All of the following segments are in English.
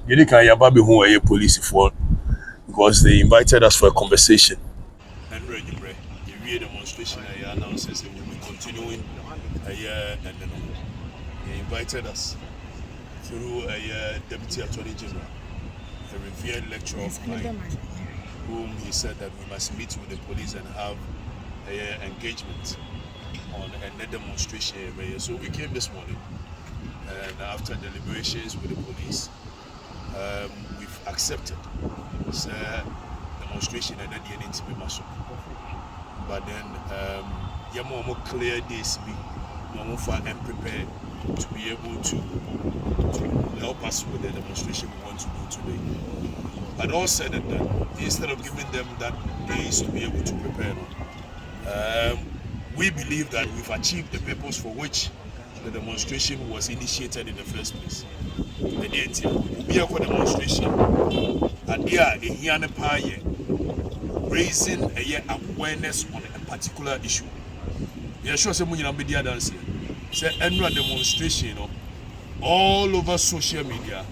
You can yababe who are police for because they invited us for a conversation. And ready, you demonstration announces that we'll be continuing a year and then they invited us through a Deputy Attorney General, a revered lecturer of mine, whom he said that we must meet with the police and have a engagement on a demonstration. So we came this morning, and after deliberations with the police, we've accepted this demonstration and then the NTB muscle. But then, you more clear this be more for and prepared to be able to help us with the demonstration we want to do today. But all said and done, instead of giving them that days to be able to prepare, we believe that we've achieved the purpose for which the demonstration was initiated in the first place. The demonstration, and there raising awareness on a particular issue. Yeah, sure, some media dance. Say annual demonstration, all over social media,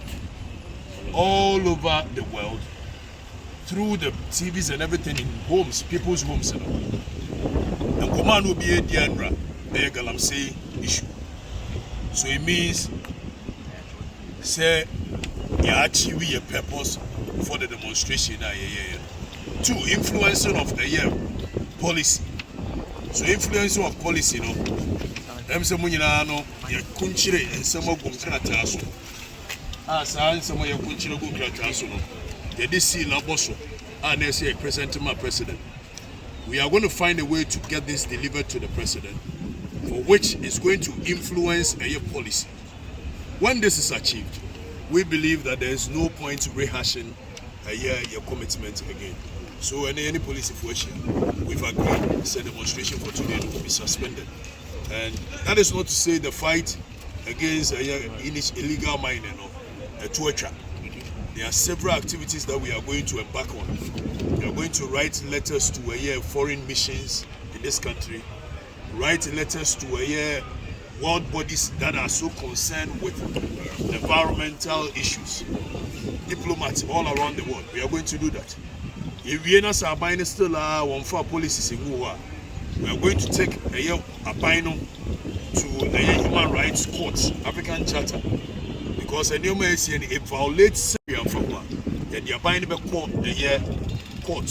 all over the world, through the TVs and everything in homes, people's homes, and command will be a Galamsey issue. So it means, say, you achieve a purpose for the demonstration. Two, influencing of a policy. So influencing of policy, some kunchire and some of Gumkrataso. As I some of your kunchire Gumkrataso. They did see Laboso, and they say, present my president. We are going to find a way to get this delivered to the president, for which is going to influence a policy. When this is achieved, we believe that there is no point rehashing your commitment again. So any policy situation, we've agreed it's a demonstration for today will be suspended. And that is not to say the fight against illegal mining or a torture. There are several activities that we are going to embark on. We are going to write letters to foreign missions in this country, write letters to world bodies that are so concerned with environmental issues, diplomats all around the world. We are going to do that. If we are buying still one for policies in war, we are going to take a bino to the Human Rights Court, African Charter, because a new medicine it violates Syrian for one. Then you are buying the court,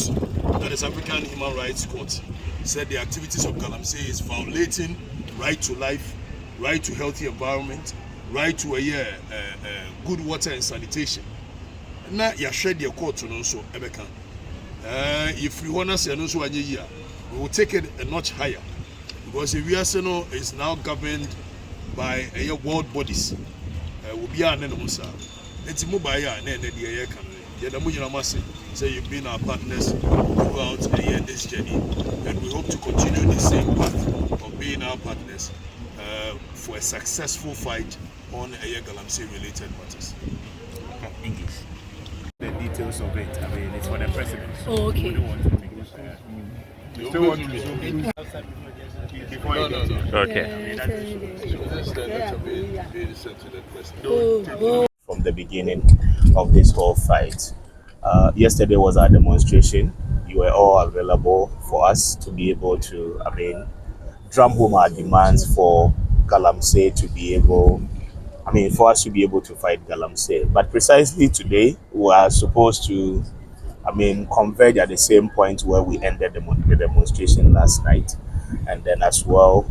that is African Human Rights Court, said the activities of Galamsey is violating right to life, right to healthy environment, right to good water and sanitation. Now you share the court to also Ebeka. If we want to say no, so we will take it a notch higher, because if we are saying is now governed by world bodies. Will be an animals. It's mobile and then the air can. Say you've been our partners throughout this journey, and we hope to continue the same path of being our partners for a successful fight on Galamsey related matters. English. The details of it, I mean, it's for the president. Oh, okay. We don't want to make You still want to be before you get here. Okay. From the beginning of this whole fight. Yesterday was our demonstration. You were all available for us to be able to, drum home our demands for Galamsey to be able, for us to be able to fight Galamsey. But precisely today, we are supposed to, converge at the same point where we ended the demonstration last night. And then as well,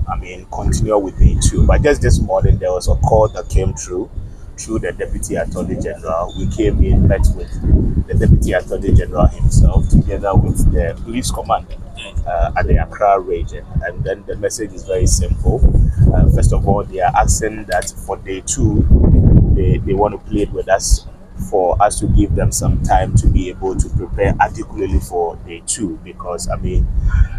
continue with day two. But just this morning, there was a call that came through the Deputy Attorney General. We came in, met with the Deputy Attorney General himself, together with the police commander at the Accra region. And then the message is very simple. First of all, they are asking that for day two, they want to plead with us for us to give them some time to be able to prepare adequately for day two, because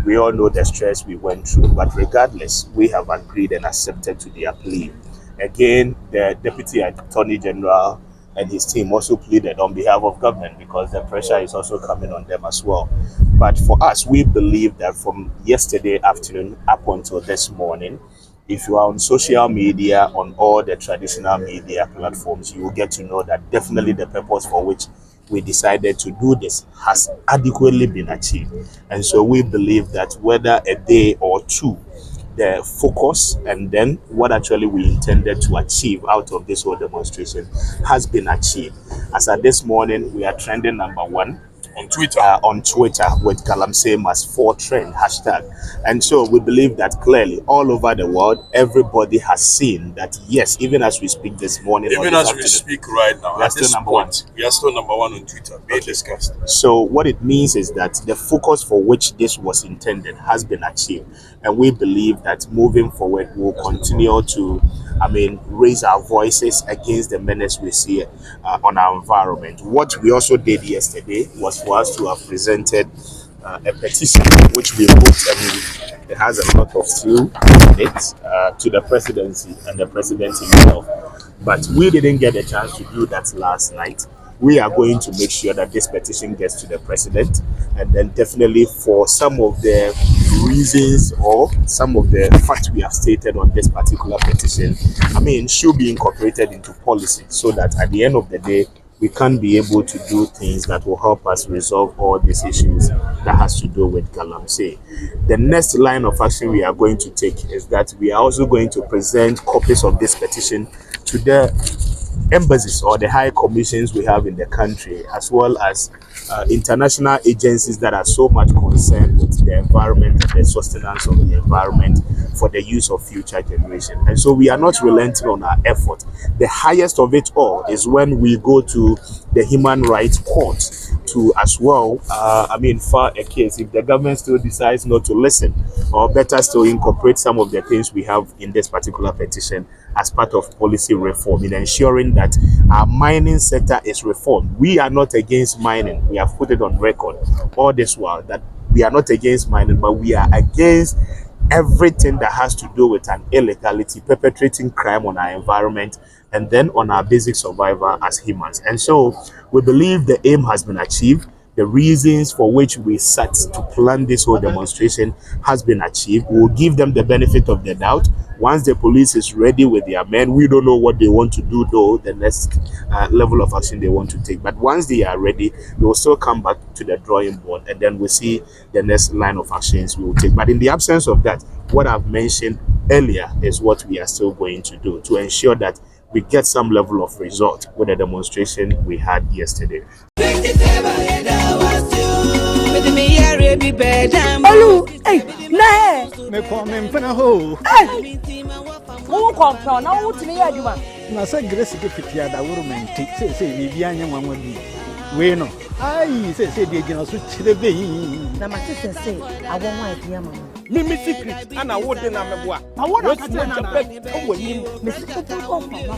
we all know the stress we went through, but regardless, we have agreed and accepted to their plea. Again, the Deputy Attorney General and his team also pleaded on behalf of government, because the pressure is also coming on them as well. But for us, we believe that from yesterday afternoon up until this morning, if you are on social media, on all the traditional media platforms, you will get to know that definitely the purpose for which we decided to do this has adequately been achieved. And so we believe that whether a day or two, the focus and then what actually we intended to achieve out of this whole demonstration has been achieved. As at this morning, we are trending #1 on Twitter with Galamsey must for trend hashtag. And so we believe that clearly all over the world, everybody has seen that, yes, even as we speak this morning, even as we speak right now, at this point, we are still #1 on Twitter, being discussed. So what it means is that the focus for which this was intended has been achieved. And we believe that moving forward, we'll continue to, raise our voices against the menace we see on our environment. What we also did yesterday was for us to have presented a petition, which we wrote, and it has a lot of seal in it, to the presidency and the president himself. But we didn't get a chance to do that last night. We are going to make sure that this petition gets to the president, and then definitely for some of the reasons or some of the facts we have stated on this particular petition, should be incorporated into policy so that at the end of the day, we can be able to do things that will help us resolve all these issues that has to do with Galamsey. The next line of action we are going to take is that we are also going to present copies of this petition to the embassies or the high commissions we have in the country, as well as international agencies that are so much concerned with the environment and the sustenance of the environment for the use of future generations. And so we are not relenting on our effort. The highest of it all is when we go to the Human Rights Court to as well, file a case if the government still decides not to listen, or better still incorporate some of the things we have in this particular petition as part of policy reform in ensuring that our mining sector is reformed. We are not against mining. We have put it on record all this while that we are not against mining, but we are against everything that has to do with an illegality, perpetrating crime on our environment, and then on our basic survival as humans. And so we believe the aim has been achieved. The reasons for which we set to plan this whole demonstration has been achieved. We will give them the benefit of the doubt. Once the police is ready with their men, we don't know what they want to do, though, the next level of action they want to take. But once they are ready, they will still come back to the drawing board, and then we'll see the next line of actions we will take. But in the absence of that, what I've mentioned earlier is what we are still going to do to ensure that we get some level of result with the demonstration we had yesterday. Olu, hey, nah, me for me mfana ho. hey, who come from? Now who tini aduma? Na say grace ke fitia da woro menti. Say bibia anya nwanwa bi. We no. Ai say de gina so chire be yi. Na ma say awon wa idea mama. Mimi secret ana wo de na meboa. Na wo na ka na na. O wanim. Me secret ko fa no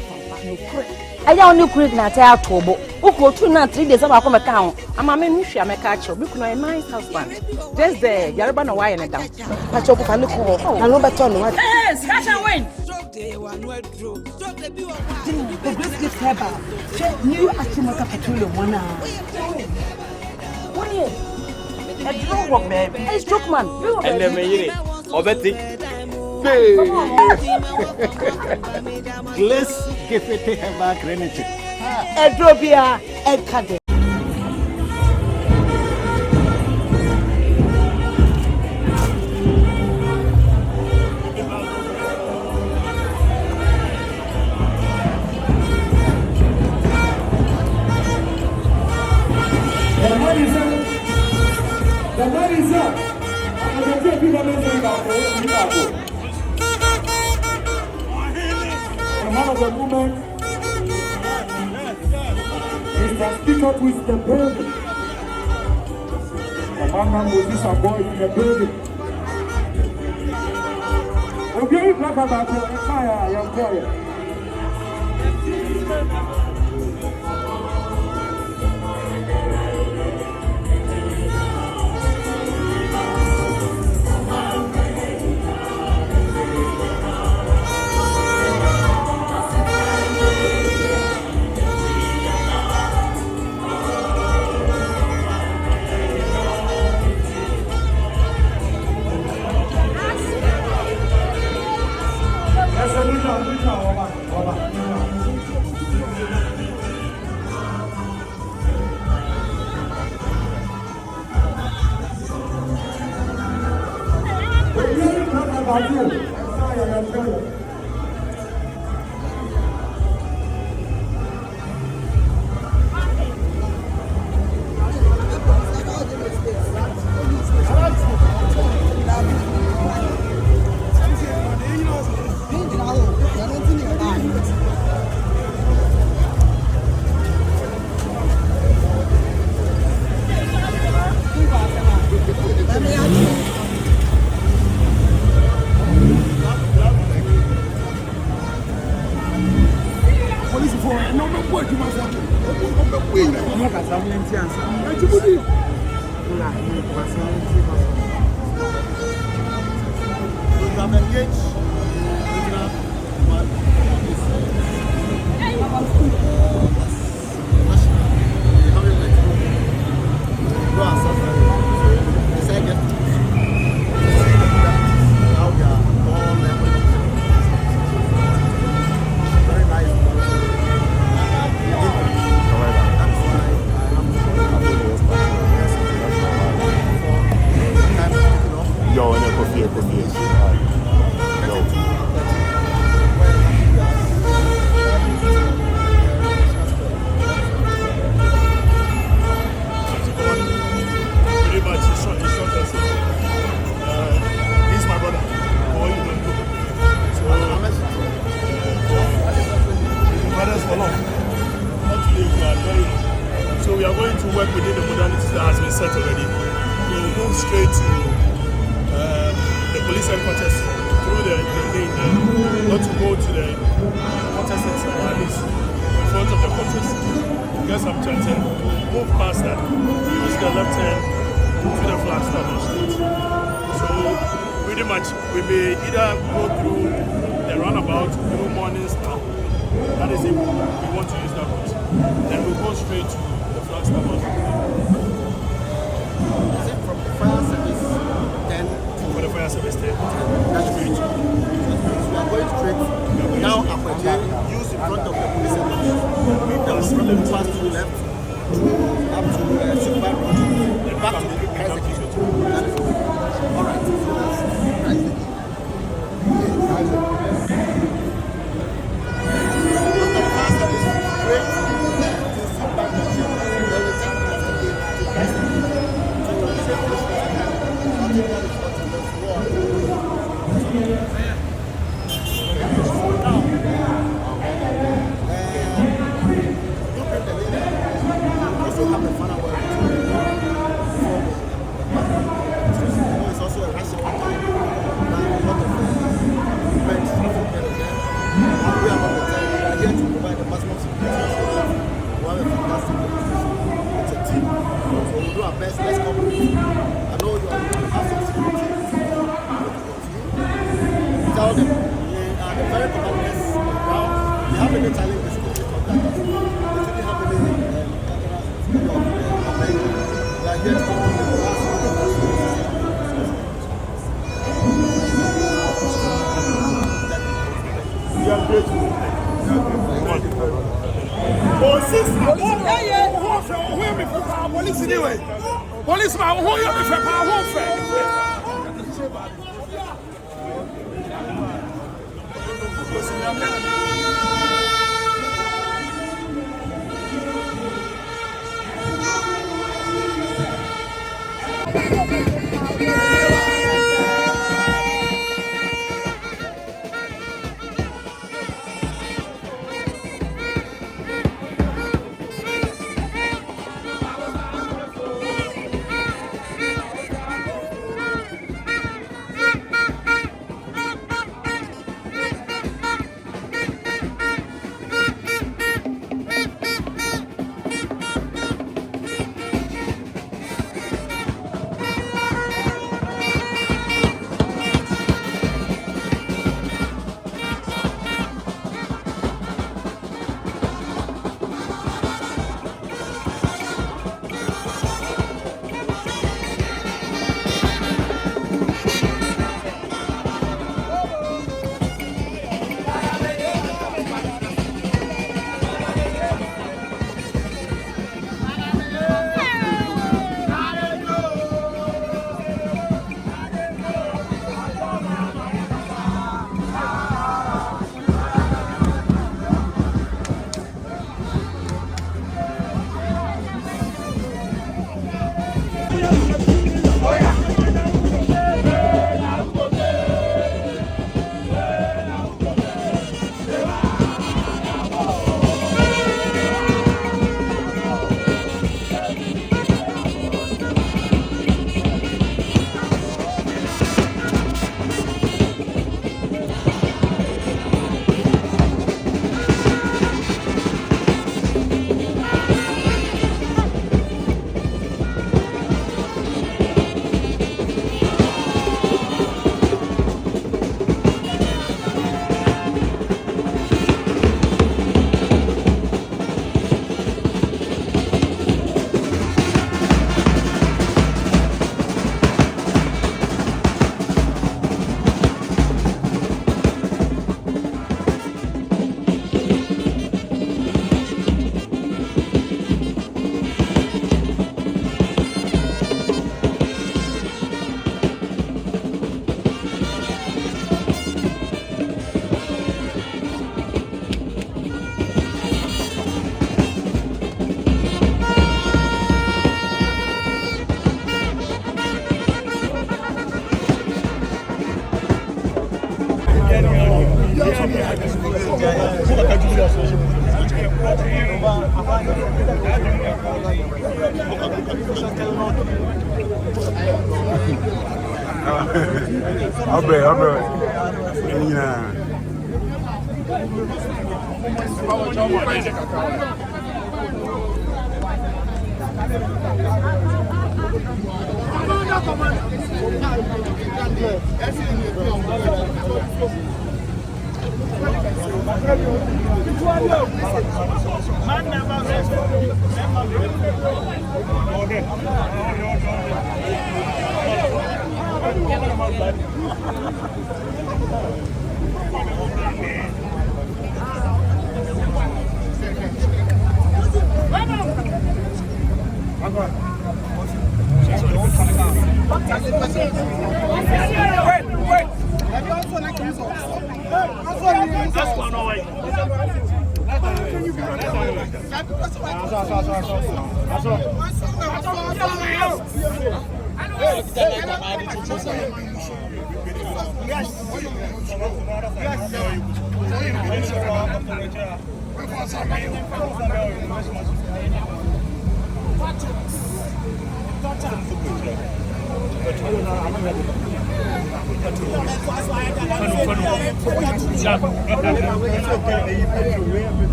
kure. Aya oni kure na ta atobo. Uko tu na 3 days aba ko meka ho. Ama me nhwia meka che obi kuno a nice husband. Just there, Yaraba no why na down. Pa choku fa ne ko. Na no beto no wa. Yes, cash and win. The great gift ever. New Achimota Petroleum one. What is? A drone work, baby. Hey, stroke man. And then me obeti. Let's give it her back renity. Edrobia, Edkade. The man is up. I'm going to people the man of the movement is to speak up with the building. The man Moses and boy in the building. Okay, black about the fire, young boy.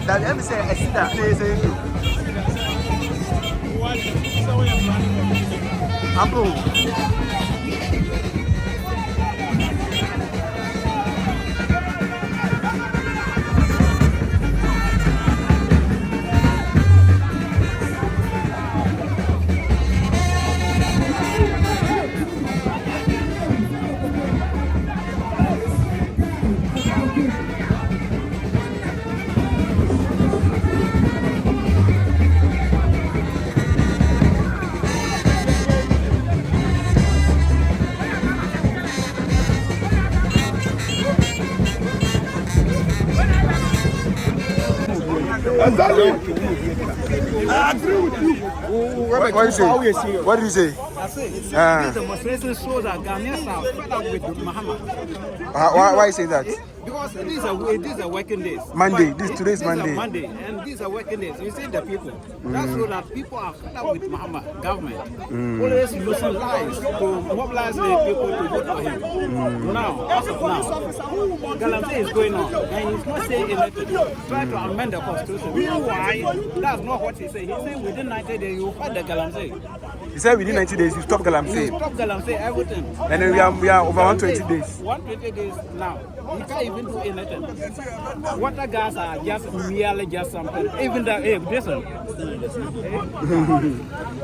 That let me say a sitter plays a I agree with you. What do you say? I say this demonstration shows that Ghanaians are fed up with Muhammad. Why say that? Because these are working days. Monday. Today's Monday. Monday, and these are working days. You see the people. That's so that people are fed up with Muhammad government. Always using lies to mobilize the people to vote for him. Now, as of now, Galamsey is going on, and he's not saying anything. Try to amend the constitution. Why? That's not what he said. He said within 90 days you fight the Galamsey. He said within 90 days you stop Galamsey. You stop Galamsey, everything. And then we are over 120 days. 120 days now. He can't even do anything. Water gas are just merely just something. Even the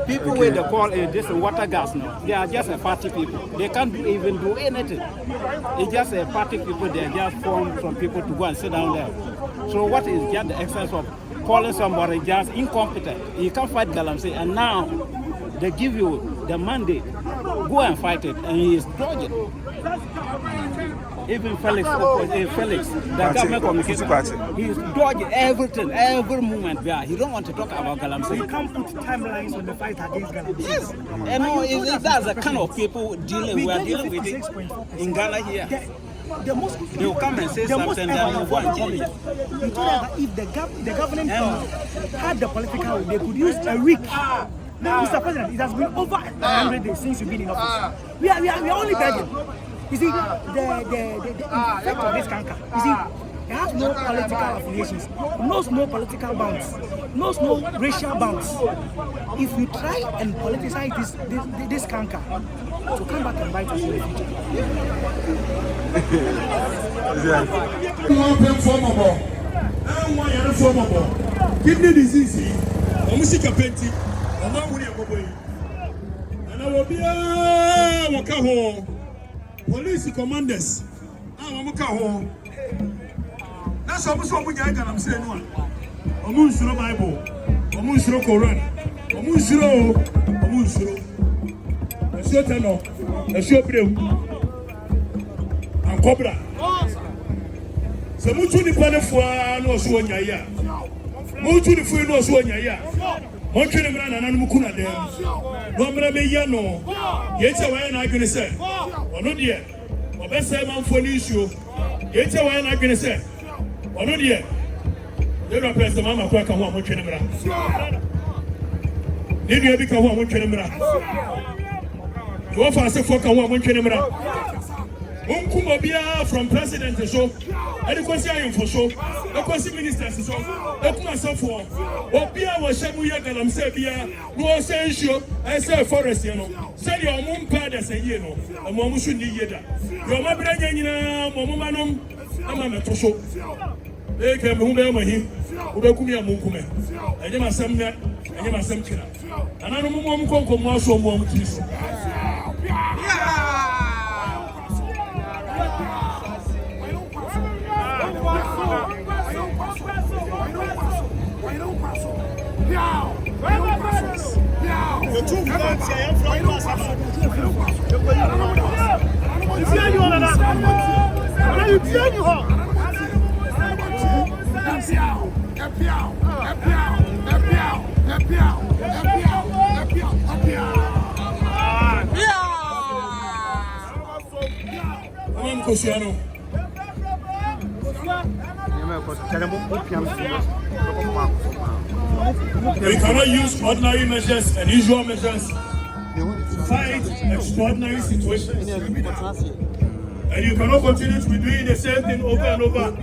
people where they call this water gas now, they are just a party people. They can't even do anything. It's just a party people. They just form some people to go and sit down there. So what is just the excess of calling somebody just incompetent? You can't fight Galamsey, and now they give you the mandate. Go and fight it, and he is dodging. Even Felix, the government communication, he is dodging everything, every movement there. He don't want to talk about Galamsey. You can't put timelines on the fight against Galamsey. Yes, and that's the kind of people we are dealing with it in Ghana here. The most they will come and say something, then move on. He told us that if the government had the political will, they could use a week. Mr. President, it has been over 100 days since you've been in office. We are only begging. You see, the effect of this canker, you see, it has no political affiliations, knows no political bounds, knows no racial bounds. If we try and politicize this canker, to come back and bite us in the future. Kidney disease, and I will be a police commanders. That's almost what we get. I'm saying one. Omunshiro Bible, Omunshiro Quran, Omunshiro. A shotano, a shoprim, and Cobra. So much to the Panafua, no Suanya. Much to the Fuy, no Suanya. Much to the man and Mukuna there. No Mrameyano. Yet, I going to say, or not yet. Or best say, man for an issue. Yet, I going to say, or not yet. You don't press the Mama Quack and one Muchinamra. Did you become one Muchinamra? You offer us a fuck and one Muchinamra. Unkumabia from president to show, and the question for show, the question ministers to show, the myself for, or Pia was Shabuya Galamsey, no essential, I say forest, you know, say your moon pad as a year, a Momushu Yeda. Your mother, Momumanum, I'm a show. They came home him, Ubekumia Munkume, and you must send that, and you must send Kina. And I don't want to come more so more. The two friends I am from we cannot use ordinary measures and usual measures to fight extraordinary situations. And you cannot continue to be doing the same thing over and over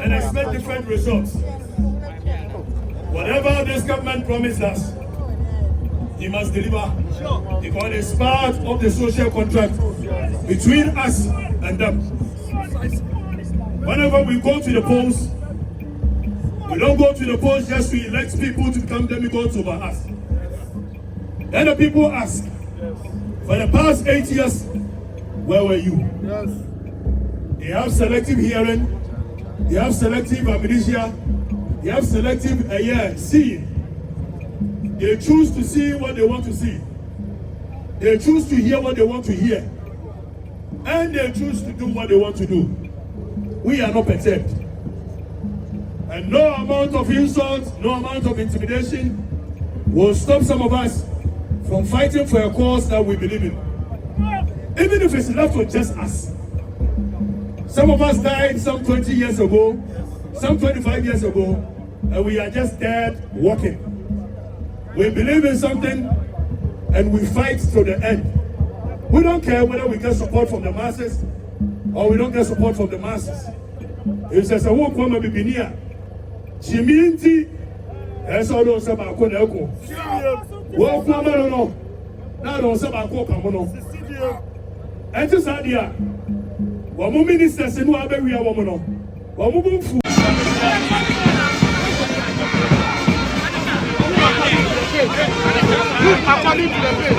and expect different results. Whatever this government promised us, he must deliver, because it's part of the social contract between us and them. Whenever we go to the polls, we don't go to the polls just to elect people to become demigods over us. Then the people ask, for the past 8 years, where were you? Yes. They have selective hearing, they have selective amnesia, they have selective seeing. They choose to see what they want to see. They choose to hear what they want to hear. And they choose to do what they want to do. We are not perturbed. And no amount of insult, no amount of intimidation will stop some of us from fighting for a cause that we believe in. Even if it's left with just us. Some of us died some 20 years ago, some 25 years ago, and we are just dead walking. We believe in something and we fight to the end. We don't care whether we get support from the masses or we don't get support from the masses. It says a walk woman be near. She means as all those about Koneko. Walk woman no. Now don't say about Kokamono. And this idea. Wamu ministers no abe wi awomo no. Wamu bumfu. According to the bill.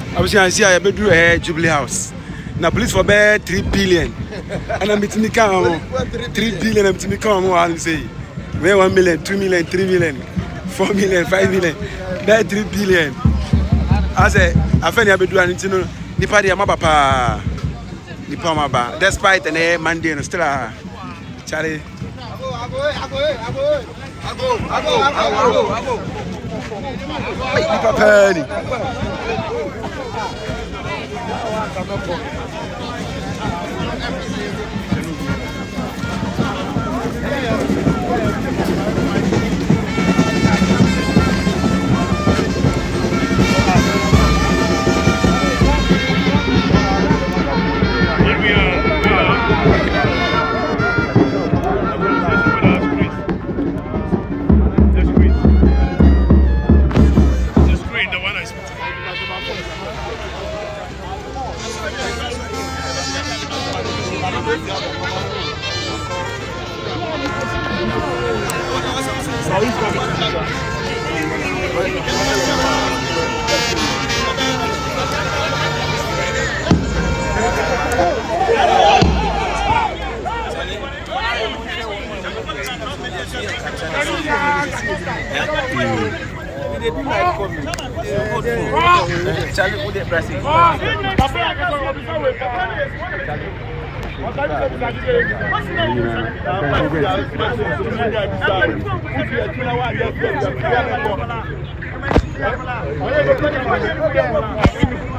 I was going to see a bedroom Jubilee House. Now police for about 3 billion. And I'm meeting me come 3 billion. I'm meeting me come and say, 1 million, 2 million, 3 million, 4 million, 5 million. That 3 billion. I say, I find a bedroom and you know, the party am papa. The Pamaba. Despite an Monday and still Charlie.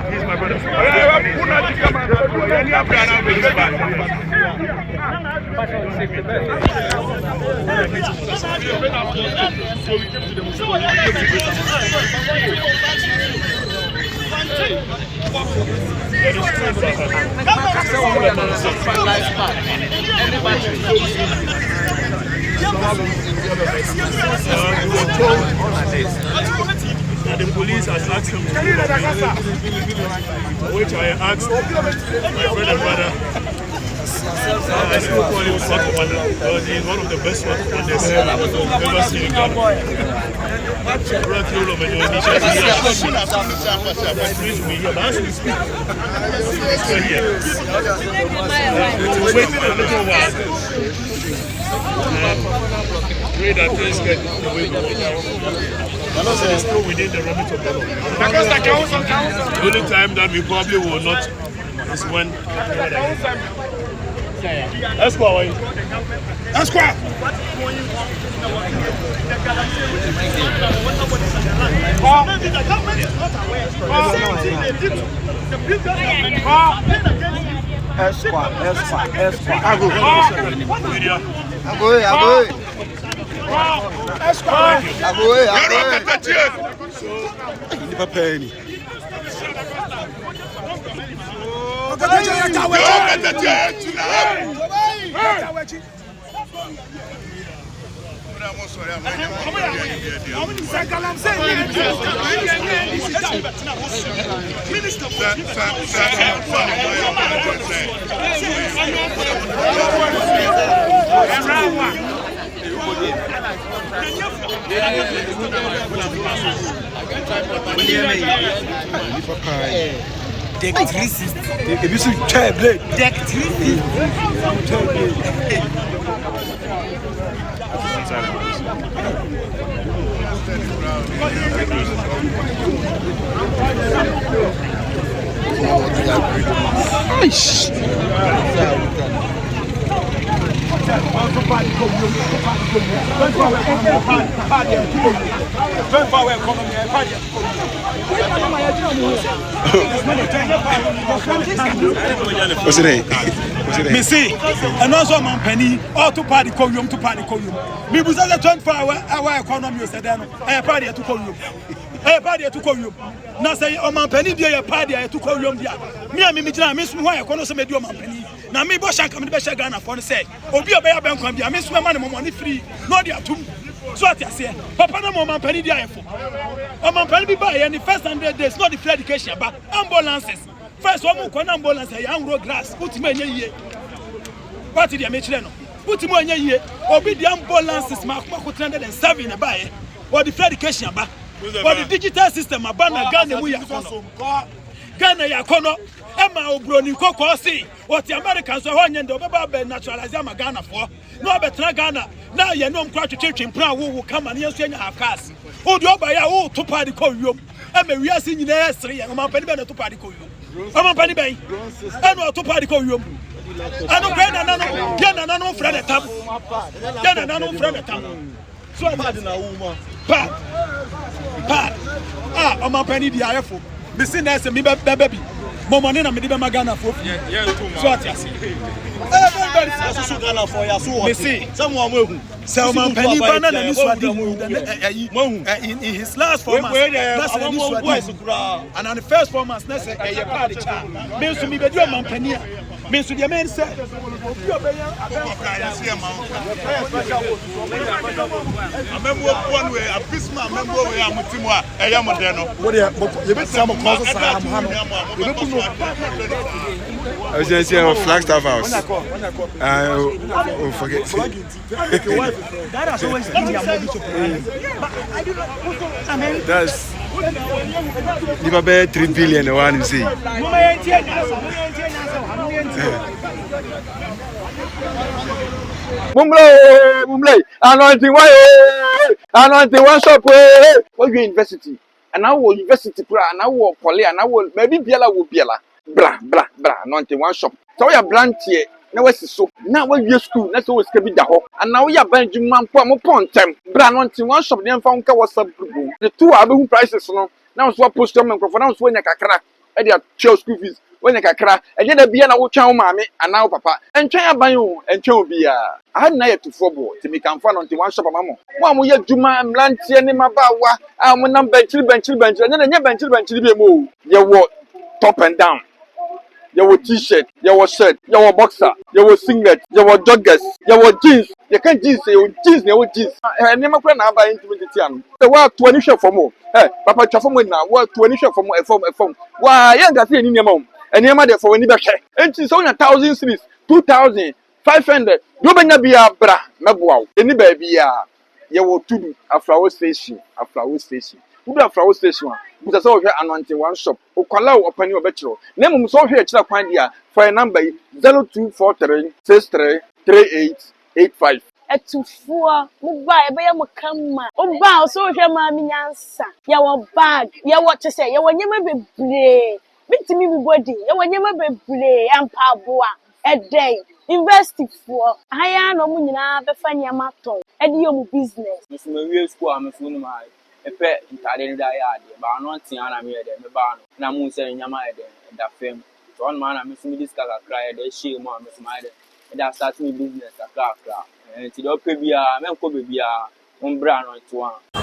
He's my brother. And the police has asked him to do which I asked my friend and brother. I still call him Swat Commander because he is one of the best Swat Commanders I've ever seen in Ghana. Please be here, but as we speak, he's still here. Wait a little while. Pray that things get the way we want. It is still within the remit of the law. The only time that we probably will not is when Esquire. Esquire. Deck 360. If you see Deck 360. What's it? Me see, and also man penny, all to party call you to party call you. Me was at 24-hour economy said, I party to call you. I party to call you. Now say, oh man penny, dear party to call you. Me and me, miss why I can't say, do man penny. Now me, Bosch, I come to Besha Ghana for the say, or be a bear bank, I miss my money free, not the two. So I say, Papa, no man penny, dear. Oh man penny by any first 100 days, not the free education, but ambulances. First one more ambulance, a young road grass, put him in a year. What did you make? Put him in a year, or be the ambulances, Mark 307 in a buy, or the free education, but the digital system, a banner Ghana, we are Ghana, Yakono, Emma Obroni, Coco, see what the Americans are on and the naturalize Ghana for. No better Ghana. Now you know, crouch to church in Prague who will come and you have cars. Oh, you buy a to party call you. And we are seeing the S3 and my penny to party call you. I'm a penny bay. I know to party call you. I don't get no friend at top. Get no friend at top. So I'm not in a woman. Pat. Ah, I'm a penny the IFO. The sin that's a baby. Mama nina me dibe magana for. So ati asi. Everybody says so Ghana for ya so. Me see. Someone wehu. So man penny bana na niswadi. In his last 4 months. That's the niswadi. And on the first 4 months, that's a party cha. Me so me be do man penny. Me so the man say. Amemwo one way, a pisma amemwo we amutimo a eya modeno. What you bet some causes I was just saying Flagstaff House. Forget. That's about 3 billion. I want to see. Mumble, anointing one shop. What university? And now university, and now poly, and now maybe Biela will Biela. Blah, anointing one shop. So we are blank here. Now what's so? Now when you school, that's always can be the hole. And now we are buying man point time. Blah, anointing one shop. Then found WhatsApp group. The 2 are prices. Now it's what post on microphone. Now it's when you can crack. And they are child school fees. When you can crack. And then be an old child, mammy, and now papa. And try buy you and child be I had night to 4 boys to make fun on one shop. Mamma. One we have Juma and Lanty and Mabawa. I'm a number bench, and then a bench to be moved. You walk top and down. Your t-shirt, your shirt, your boxer, your singlet, your joggers, your jeans. You can't jeans, your jeans. And never plan to buy into the the world 20 shop for more. Hey, Papa Chafamo now, work 20 shop for more a phone. Why, I ain't in your mom. And your mother for any back. And she's only 1,000 cities, 2,500. You may be a bra, Mabuau. Any baby, you will to a flower station. Who do a flower station? Because I saw here anointing one shop. Okala open your bachelor. Name so here for a number 0243 63 3885. Etufua muba ebe ya mukama oba so hwe ma mi nyansa ya wo bag ya wo te say ya wo nyema bebre bitimi bi body ya wo nyema bebre ampa boa edey University for higher no money na be fa nyama ton. E di yo mu business. Miss me school am funu ma. E pe ntade da ya ade. Ba no tia na me de me ba no. Na mu se nyama e de da fam. So on man na me me this kaka cry de share mo am my de. E da start me business akra. Nti do pe bia me nko be bia. Umbra no nto